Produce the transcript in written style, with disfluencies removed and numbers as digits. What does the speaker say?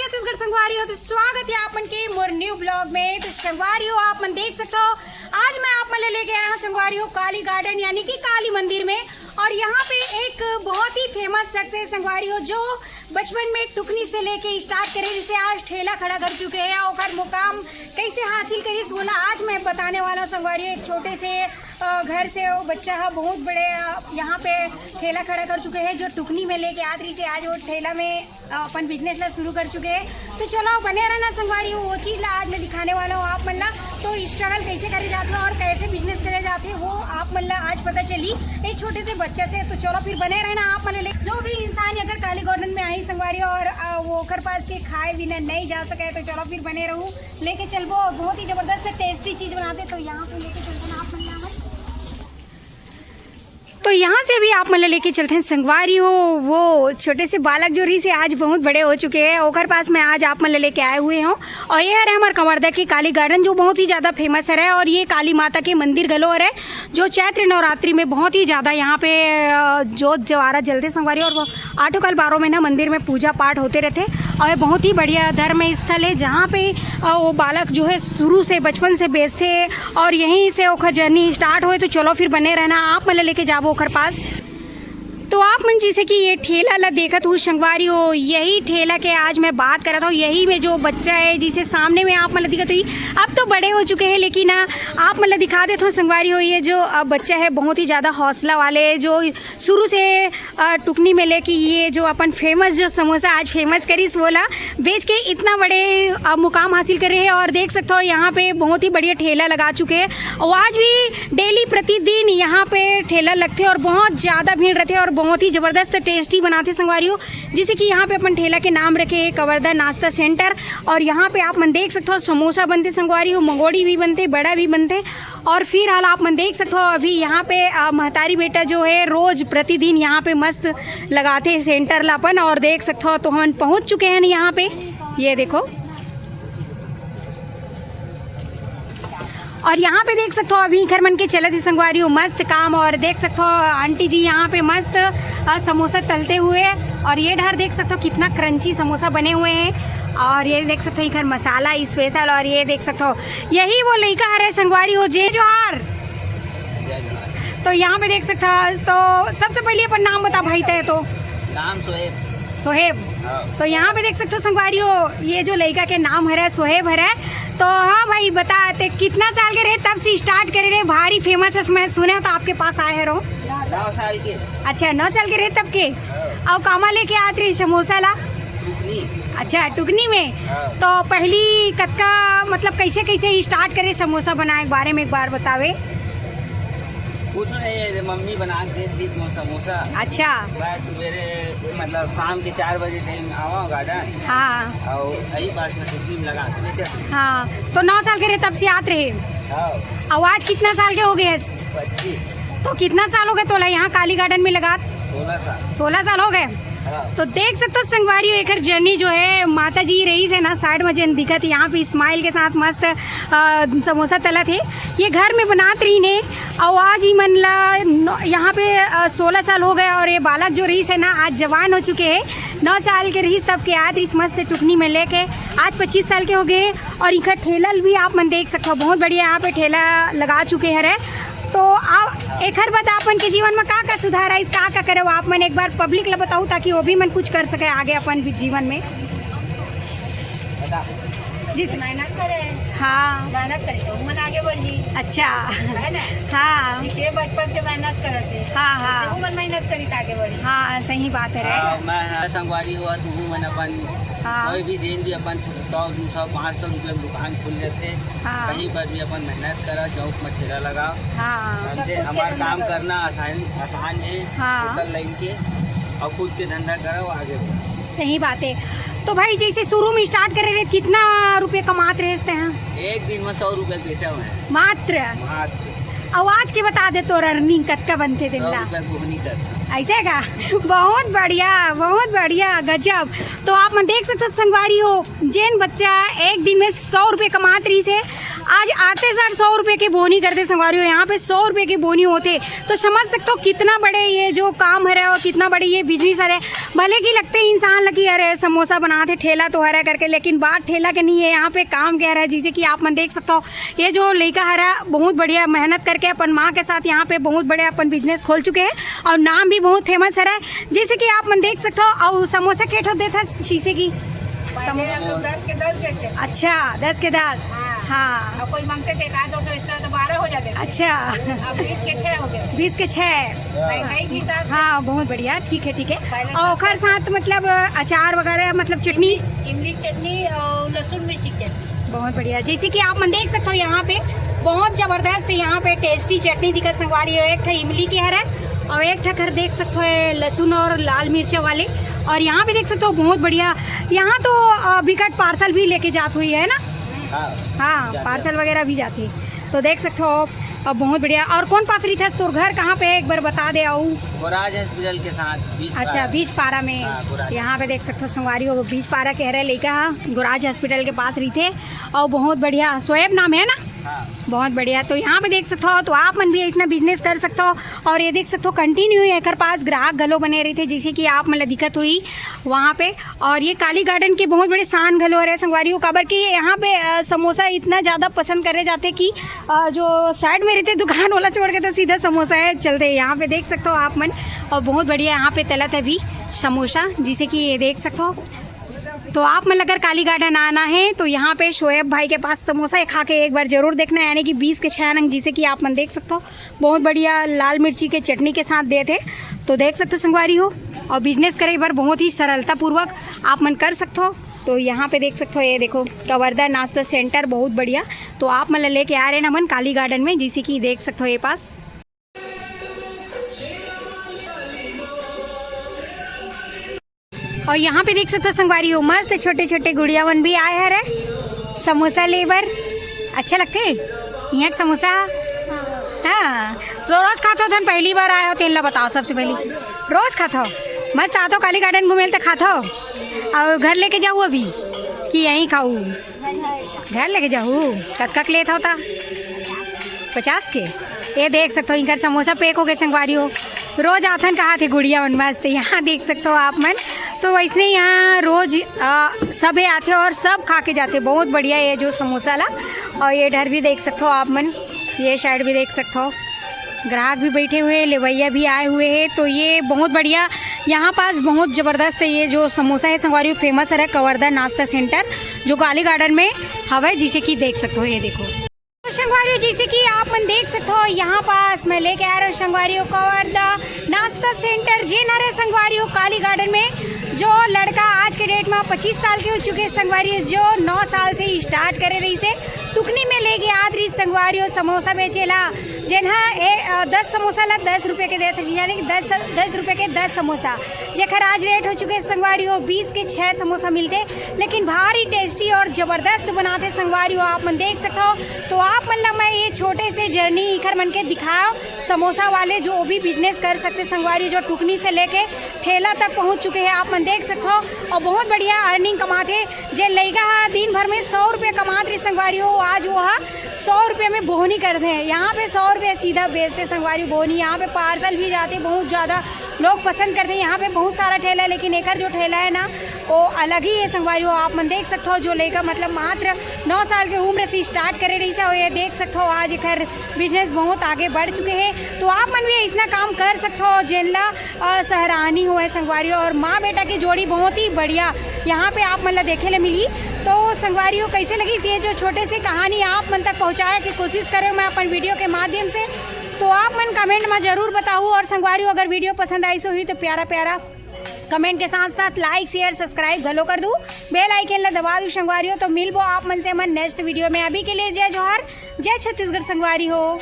छत्तीसगढ़ संगवारी हो तो स्वागत है आपन के मोर न्यू ब्लॉग में। तो संगवारी हो आप मन देख सकते हो, आज मैं आप मन लेके आया हूँ संगवारी हो काली गार्डन यानी कि काली मंदिर में। और यहाँ पे एक बहुत ही फेमस शख्स है संगवारी हो, जो बचपन में टुकनी से लेके स्टार्ट करे, जिसे आज ठेला खड़ा कर चुके हैं और मुकाम कैसे हासिल करी बोला आज मैं बताने वाला हूँ संगवारी हो। एक छोटे से घर से वो बच्चा है बहुत बड़े यहाँ पे ठेला खड़ा कर चुके हैं, जो टुकनी में लेके आदरी से आज वो ठेला में अपन बिजनेस ला शुरू कर चुके हैं। तो चलो बने रहना संगवारी हो, वो चीज़ ला आज मैं दिखाने वाला हूँ आप मन ला। तो स्ट्रगल कैसे करे जाते हैं और कैसे बिजनेस करे जाते हैं वो आप मन ला आज पता चली एक छोटे से बच्चे से। तो चलो फिर बने रहना आप मन ले। जो भी इंसान अगर काली गार्डन में आई संगवारी और वो घर पास के खाए बिना नहीं जा सके तो चलो फिर बने रहूँ, लेके चलबो। बहुत ही जबरदस्त टेस्टी चीज़ बनाते, तो यहाँ पे लेके चलते आप मन ला। तो यहाँ से भी आप मतलब लेके चलते हैं संगवारी हो। वो छोटे से बालक जो रही से आज बहुत बड़े हो चुके हैं, ओखर पास में आज आप मतलब लेके आए हुए हो। और ये है हमारे कवर्धा की काली गार्डन, जो बहुत ही ज़्यादा फेमस है। और ये काली माता के मंदिर गलोर है, जो चैत्र नवरात्रि में बहुत ही ज़्यादा यहाँ पे जोत जवारा जलते संगवारी। और वो 8 कल 12 महीना मंदिर में पूजा पाठ होते रहते। और बहुत ही बढ़िया धर्म स्थल है, जहाँ पे वो बालक जो है शुरू से बचपन से बेचते और यहीं से ओखर जर्नी स्टार्ट हुए। तो चलो फिर बने रहना आप मतलब लेके जाबो ओखर पास। तो आप मन जैसे कि ये ठेला ला देखत हूँ संगवारी हो, यही ठेला के आज मैं बात कर रहा था। यही में जो बच्चा है जिसे सामने में आप मतलब दिखत हुई, अब तो बड़े हो चुके हैं लेकिन आप मतलब दिखा देते हो संगवारी हो। ये जो बच्चा है बहुत ही ज़्यादा हौसला वाले, जो शुरू से टुकनी में लेके ये जो अपन फेमस जो समोसा आज फेमस करी बोला बेच के इतना बड़े मुकाम हासिल कर रहे हैं। और देख सकते हो यहाँ पे बहुत ही बढ़िया ठेला लगा चुके हैं। और आज भी डेली प्रतिदिन यहाँ पे ठेला लगते और बहुत ज़्यादा भीड़ रहते और बहुत ही ज़बरदस्त टेस्टी बनाते संगवारी हो। जैसे कि यहाँ पे अपन ठेला के नाम रखे कवर्धा नाश्ता सेंटर। और यहाँ पे आप मन देख सकते हो समोसा बनते संगवारी हो, मंगोड़ी भी बनते, बड़ा भी बनते। और फिर हाल आप मन देख सकते हो अभी यहाँ पे महतारी बेटा जो है रोज़ प्रतिदिन यहाँ पे मस्त लगाते सेंटर लापन। और देख सकते हो तो हम पहुँच चुके हैं यहाँ पे, ये देखो। और यहाँ पे देख सकते हो अभी घर मन के चलत ही संगवारी हो मस्त काम। और देख सकते हो आंटी जी यहाँ पे मस्त समोसा तलते हुए। और ये ढार देख सकते हो कितना क्रंची समोसा बने हुए हैं। और ये देख सकते हो इधर मसाला स्पेशल। और ये देख सकते हो यही वो लड़का है संगवारी हो जे जोहार। तो यहाँ पे देख सकते हो। तो सबसे पहले अपन नाम बता भाई तय। तो नाम सोहेब। तो यहाँ पे देख सकते हो संगवारी हो ये जो लड़का के नाम है सोहेब है। तो हाँ भाई बताते कितना साल के रहे तब से स्टार्ट करे रहे, भारी फेमस है मैं सुने तो आपके पास आए रहो। 9 साल के। अच्छा 9 साल के रहे तब के। और कामा लेके आते रही समोसा ला। अच्छा टुकनी में। तो पहली कत्का मतलब कैसे कैसे स्टार्ट करे समोसा बनाए के बारे में एक बार बतावे। कुछ नहीं, मम्मी बना के देती समोसा। अच्छा मेरे मतलब शाम के 4 बजे टाइम आवा गार्डन। हाँ और यही पास में टुकनी में लगा के। हाँ तो 9 साल के रहे तब से आते रहे। आवाज कितना साल के हो गए? 25। तो कितना साल हो गए तो यहाँ काली गार्डन में लगा? 16 साल हो गए। तो देख सकते हो संगवारी हो एक जर्नी जो है माता जी रही है ना साइड में जन दिखत यहाँ पे स्माइल के साथ मस्त समोसा तला थे। ये घर में बनात रही ने। और आज ही मन ला यहाँ पे 16 साल हो गए। और ये बालक जो रही है ना आज जवान हो चुके हैं। 9 साल के रही तब के आज इस मस्त टुकनी में लेके आज 25 साल के हो गए। और इनका ठेला भी आप मन देख सकते हो बहुत बढ़िया यहाँ पे ठेला लगा चुके हैं। तो आप एक हर बात अपन के जीवन में का सुधार है, इसका का करे आप मन एक बार पब्लिक ला बताऊँ ताकि वो भी मन कुछ कर सके आगे अपन जीवन में। जिस मेहनत करे। हाँ मेहनत करे तो मन आगे बढ़ जी। अच्छा है ना। हाँ ये बचपन से मेहनत करते। हाँ मन मेहनत करी ताके बढ़ी। हाँ सही बात है। मैं संगवारी हुआ तू मन अपन हाँ कोई भी दिन भी अपन 100, 200, 500 रुपये में दुकान खोल लेते। हाँ कहीं पर भी अपन मेहनत करा, चौक में ठेला लगाओ। हाँ हमारा काम करना आसान है। हाँ। होटल लाइन के और खुद के धंधा करो आगे बढ़ो। सही बात है। तो भाई जैसे शुरू में स्टार्ट करे रहे कितना रुपये कमाते रहते हैं? एक दिन में 100 रुपये बेचा हुआ है मात्र। आवाज के बता दे तो रनिंग कतका बनते दिन ला? 100 रुपये घूमनी कर ऐसे का बहुत बढ़िया गजब। तो आप मन देख सकते संगवारी हो जेन बच्चा एक दिन में 100 रुपये कमात रही से आज आते सर 100 रुपए की बोनी करते संगवारी हो, यहाँ पे 100 रुपए की बोनी होते, तो समझ सकते हो कितना बड़े ये जो काम है और कितना बड़े ये बिजनेस है। भले की लगते इंसान लगी अरे समोसा बनाते ठेला तो हरा करके, लेकिन बात ठेला के नहीं है, यहाँ पे काम क्या रहा है। जैसे कि आप मन देख सकते हो ये जो लड़का हरा बहुत बढ़िया मेहनत करके अपन माँ के साथ यहाँ पे बहुत बड़े अपन बिजनेस खोल चुके हैं और नाम भी बहुत फेमस है। जैसे कि आप मन देख सकते हो और समोसा केट होते था शीशे की, पहले हम लोग 10 के 10 बेचते थे। अच्छा 10 के 10, हाँ और कोई मांगते थे एक आध दो एक्स्ट्रा तो 12 हो जाते थे। अच्छा अब 20 के 6 हो गए। 20 के 6, महंगाई के हिसाब से। हाँ बहुत बढ़िया, ठीक है ठीक है। पहले और ओखर साथ मतलब अचार वगैरह मतलब चटनी, इमली की चटनी और लहसुन मिर्ची की चटनी। बहुत बढ़िया। जैसे कि आप मन देख सकते हो यहाँ पे बहुत जबरदस्त यहाँ पे टेस्टी चटनी दिखत संगवारी हो। एक था इमली की हरा और एक था घर देख सकते हो लहसुन और लाल मिर्चा वाले, और यहाँ पे देख सकते हो बहुत बढ़िया। यहाँ तो बिकट पार्सल भी लेके जात हुई है ना, हाँ पार्सल वगैरह भी जाती है, तो देख सकते हो अब बहुत बढ़िया। और कौन पास रही था तो घर कहाँ पे एक बार बता दे आऊ। गोराज हॉस्पिटल के साथ अच्छा बीच पारा में, यहाँ पे देख सकते हो संगवारी हो बीच पारा कह रहे लेकर गोराज हॉस्पिटल के पास रही थे, और बहुत बढ़िया शोएब नाम है ना, बहुत बढ़िया। तो यहाँ पे देख सकते हो तो आप मन भी इसना बिजनेस कर सकते हो। और ये देख सकते हो कंटिन्यू एक पास ग्राहक गलो बने रहे थे, जैसे कि आप मतलब दिक्कत हुई वहाँ पे। और ये काली गार्डन के बहुत बड़े शान गलो रहे संगवारी हो, काबर कि यहाँ पे समोसा इतना ज़्यादा पसंद करे जाते कि जो साइड में रहते दुकान वाला छोड़ के तो सीधा समोसा है चलते। यहाँ पे देख सकते हो आप मन, और बहुत बढ़िया यहाँ पे तलत है भी समोसा, जिसे कि ये देख सकते हो। तो आप मतलब अगर काली गार्डन आना है तो यहाँ पे शोएब भाई के पास समोसा खा के एक बार जरूर देखना है, यानी कि 20 के 6 नंग, जिसे कि आप मन देख सकते हो बहुत बढ़िया लाल मिर्ची के चटनी के साथ दे थे। तो देख सकते हो संगवारी हो, और बिजनेस करे एक बार बहुत ही सरलतापूर्वक आप मन कर सकते हो। तो यहाँ पे देख सकते हो ये देखो कवर्धा नाश्ता सेंटर बहुत बढ़िया। तो आप मतलब लेके आ रहे हैं ना मन काली गार्डन में, जिसे कि देख सकते हो ये पास। और यहाँ पे देख सकते हो संगवारी हो मस्त छोटे छोटे गुड़िया मन भी आए हैं रे समोसा लेबर, अच्छा लगते यहाँ समोसा। हाँ तो रोज खाते हो, धन पहली बार आए हो तो इनला बताओ सबसे पहले। रोज खाता हो, मस्त आते हो काली गार्डन घूमे तो खाता हो। और घर लेके जाऊँ अभी कि यहीं खाऊँ? घर लेके जाऊँ, कत लेता होता 50 के। ये देख सकते हो इनका समोसा पैक हो गए संगवारी हो, रोज आथन कहा थे गुड़िया मन मस्त। यहाँ देख सकते हो आप मन, तो वैसे यहाँ रोज सब आते और सब खा के जाते, बहुत बढ़िया ये जो समोसा ला। और ये इधर भी देख सकते हो आप मन, ये साइड भी देख सकते हो ग्राहक भी बैठे हुए, लेवैया भी आए हुए हैं। तो ये बहुत बढ़िया यहाँ पास बहुत ज़बरदस्त है ये जो समोसा है संगवारी फेमस है कवर्धा नाश्ता सेंटर जो काली गार्डन में हवा, जिसे कि देख सकते हो। ये देखो संगवारी जैसे कि आप मन देख सकते हो यहाँ पास मैं लेके आ रहा हूँ संगवारी कवर्धा नाश्ता सेंटर जे न रहे संगवारी काली गार्डन में। जो लड़का आज के डेट में 25 साल के हो चुके संगवारी, जो 9 साल से ही स्टार्ट करे रही से टुकनी में लेके आद रही संगवारी समोसा बेचेला, जिन्हा 10 समोसा ला 10 रुपये के देते, यानी कि 10 रुपये के 10 समोसा, जेकर आज रेट हो चुके संगवारी 20 के 6 समोसा मिलते, लेकिन भारी टेस्टी और ज़बरदस्त बनाते संगवारी आप मन देख सकते हो। तो आप मतलब मैं ये छोटे से जर्नी इखर मन के दिखाओ समोसा वाले जो भी बिजनेस कर सकते संगवारी, जो टुकनी से लेके ठेला तक पहुंच चुके हैं आप मन देख सकते हो, और बहुत बढ़िया अर्निंग कमाते। जे लड़का दिन भर में 100 रुपये कमाते रहे संगवारी हो, आज वो 100 रुपये में बोहनी करते हैं। यहाँ पे 100 रुपये सीधा बेचते संगवारी बोहनी, यहाँ पे पार्सल भी जाते, बहुत ज़्यादा लोग पसंद करते हैं। यहाँ पे बहुत सारा ठेला है, लेकिन एक जो ठेला है ना वो अलग ही है संगवारी हो, आप मन देख सकते हो। जो लेकर मतलब मात्र 9 साल के उम्र से स्टार्ट करे रही से, और ये देख सकते हो आज एक बिजनेस बहुत आगे बढ़ चुके हैं। तो आप मन भी इसना काम कर सकते हो जिनला सराहनी हो है संगवारी, और माँ बेटा की जोड़ी बहुत ही बढ़िया यहाँ पे आप मतलब देखे ले मिली। तो संगवारी हो कैसे लगी ये जो छोटे से कहानी आप मन तक पहुँचाए की कोशिश करें मैं अपन वीडियो के माध्यम से, तो आप मन कमेंट में ज़रूर बताओ। और संगवारी हो अगर वीडियो पसंद आई सो हुई तो प्यारा प्यारा कमेंट के साथ साथ लाइक शेयर सब्सक्राइब घलो कर दूँ, बेल आइकन ला दबा दूँ संगवारी हो। तो मिलबो आप मन से मन नेक्स्ट वीडियो में, अभी के लिए जय जोहार, जय छत्तीसगढ़ संगवारी हो।